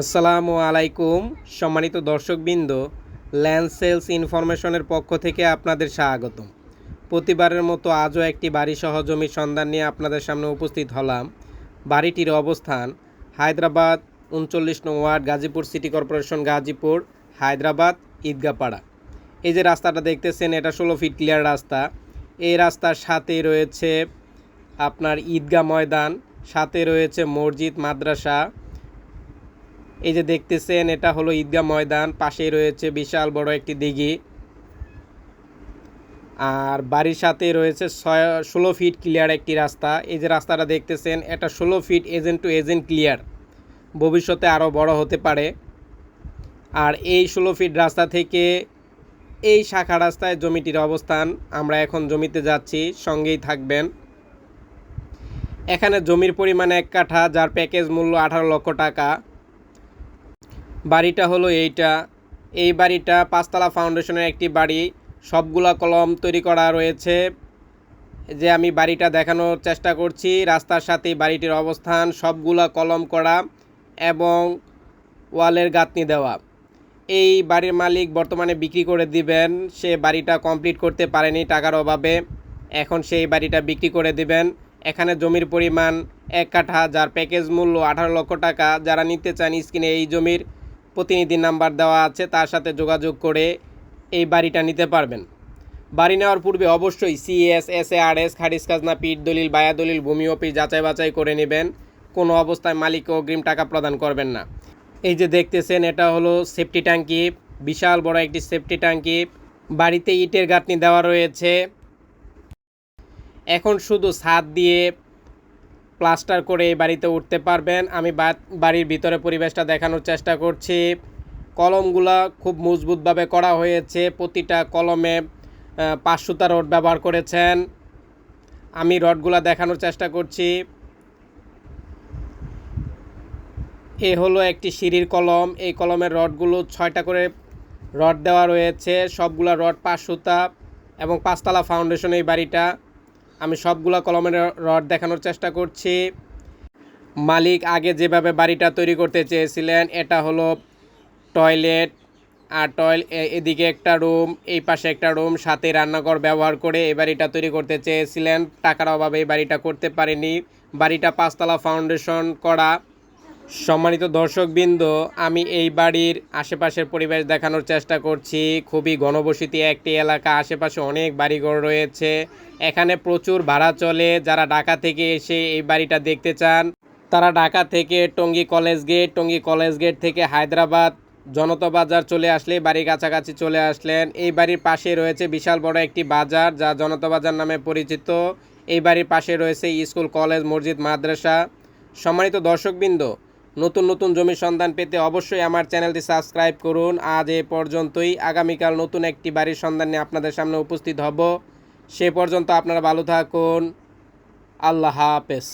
আসসালামু আলাইকুম সম্মানিত দর্শকবৃন্দ, ল্যান্ড সেলস ইনফরমেশনের পক্ষ থেকে আপনাদের স্বাগতম। প্রতিবারের মতো আজও একটি বাড়িসহ জমির সন্ধান নিয়ে আপনাদের সামনে উপস্থিত হলাম। বাড়িটির অবস্থান হায়দ্রাবাদ ৩৯ নং ward, Gazipur city corporation, Gazipur, Hyderabad, Idgapara. এই যে রাস্তাটা দেখতেছেন, এটা ১৬ ফিট ক্লিয়ার রাস্তা। এই রাস্তার সাথে রয়েছে আপনার ঈদগাহ ময়দান, সাথে রয়েছে মসজিদ, মাদ্রাসা। এই যে দেখতেছেন, এটা হলো ঈদগাহ ময়দান, পাশেই রয়েছে বিশাল বড় একটি দিঘি। আর বাড়ির সাথে রয়েছে ১৬ ফিট ক্লিয়ার একটি রাস্তা। এই যে রাস্তাটা দেখতেছেন, এটা ১৬ feet agent to agent clear, ভবিষ্যতে আরও বড় হতে পারে। আর এই ১৬ ফিট রাস্তা থেকে এই শাখা রাস্তায় জমিটির অবস্থান। আমরা এখন জমিতে যাচ্ছি, সঙ্গেই থাকবেন। এখানে জমির পরিমাণ ১ কাঠা, যার প্যাকেজ মূল্য ১৮ লক্ষ টাকা। বাড়িটা হলো এইটা। এই বাড়িটা ৫ তলা ফাউন্ডেশনের একটি বাড়ি, সবগুলা কলম তৈরি করা রয়েছে। যে আমি বাড়িটা দেখানোর চেষ্টা করছি, রাস্তার সাথেই বাড়িটির অবস্থান, সবগুলা কলম করা এবং ওয়ালের গাঁথনি দেওয়া। এই বাড়ির মালিক বর্তমানে বিক্রি করে দিবেন, সে বাড়িটা কমপ্লিট করতে পারেনি টাকার অভাবে, এখন সেই বাড়িটা বিক্রি করে দিবেন। এখানে জমির পরিমাণ ১ কাঠা, যার প্যাকেজ মূল্য ১৮ লক্ষ টাকা। যারা নিতে চান, স্ক্রিনে এই জমির প্রতিনিধি নাম্বার দেওয়া আছে, তার সাথে যোগাযোগ করে এই বাড়িটা নিতে পারবেন। বাড়ি নেওয়ার পূর্বে অবশ্যই সিএস, SARS, খারিজ খাজনা, পিট দলিল, বায়া দলিল, ভূমি অফিস যাচাই বাছাই করে নেবেন। কোনো অবস্থায় মালিককে অগ্রিম টাকা প্রদান করবেন না। এই যে দেখতেছেন, এটা হলো সেফটি ট্যাঙ্কি, বিশাল বড় একটি সেফটি ট্যাঙ্কি। বাড়িতে ইটের গাঁথনি দেওয়া রয়েছে। এখন শুধু ছাদ দিয়ে প্লাস্টার করে এই বাড়িতে উঠতে পারবেন। আমি বাড়ির ভিতরে পরিবেশটা দেখানোর চেষ্টা করছি। কলমগুলা খুব মজবুতভাবে করা হয়েছে, প্রতিটা কলমে ৫ সুতা রড ব্যবহার করেছেন। আমি রডগুলা দেখানোর চেষ্টা করছি। এ হলো একটি সিঁড়ির কলম। এই কলমের রডগুলো ৬টা করে রড দেওয়া রয়েছে, সবগুলা রড ৫ সুতা এবং ৫ তলা ফাউন্ডেশন এই বাড়িটা। আমি সবগুলা কলমের রড দেখানোর চেষ্টা করছি। মালিক আগে যেভাবে বাড়িটা তৈরি করতে চেয়েছিলেন, এটা হলো টয়লেট, আর এদিকে একটা রুম, এই পাশে একটা রুম, সাথে রান্নাঘর ব্যবহার করে এই বাড়িটা তৈরি করতে চেয়েছিলেন। টাকার অভাবে এই বাড়িটা করতে পারেনি। বাড়িটা ৫ তলা ফাউন্ডেশন করা। সম্মানিত দর্শকবৃন্দ, আমি এই বাড়ির আশেপাশের পরিবেশ দেখানোর চেষ্টা করছি। খুবই ঘনবসতি একটি এলাকা, আশেপাশে অনেক বাড়িঘর রয়েছে। এখানে প্রচুর ভাড়া চলে। যারা ঢাকা থেকে এসে এই বাড়িটা দেখতে চান, তারা ঢাকা থেকে টঙ্গী কলেজ গেট থেকে হায়দ্রাবাদ জনতা বাজার চলে আসলে বাড়ির কাছাকাছি চলে আসলেন। এই বাড়ির পাশে রয়েছে বিশাল বড় একটি বাজার, যা জনতা বাজার নামে পরিচিত। এই বাড়ির পাশে রয়েছে স্কুল, কলেজ, মসজিদ, মাদ্রাসা। সম্মানিত দর্শকবৃন্দ, নতুন নতুন জমির সন্ধান পেতে অবশ্যই আমার চ্যানেলটি সাবস্ক্রাইব করুন। আজ এ পর্যন্তই। আগামীকাল নতুন একটি বাড়ির সন্ধান নিয়ে আপনাদের সামনে উপস্থিত হব। সে পর্যন্ত আপনারা ভালো থাকুন। আল্লাহ হাফেজ।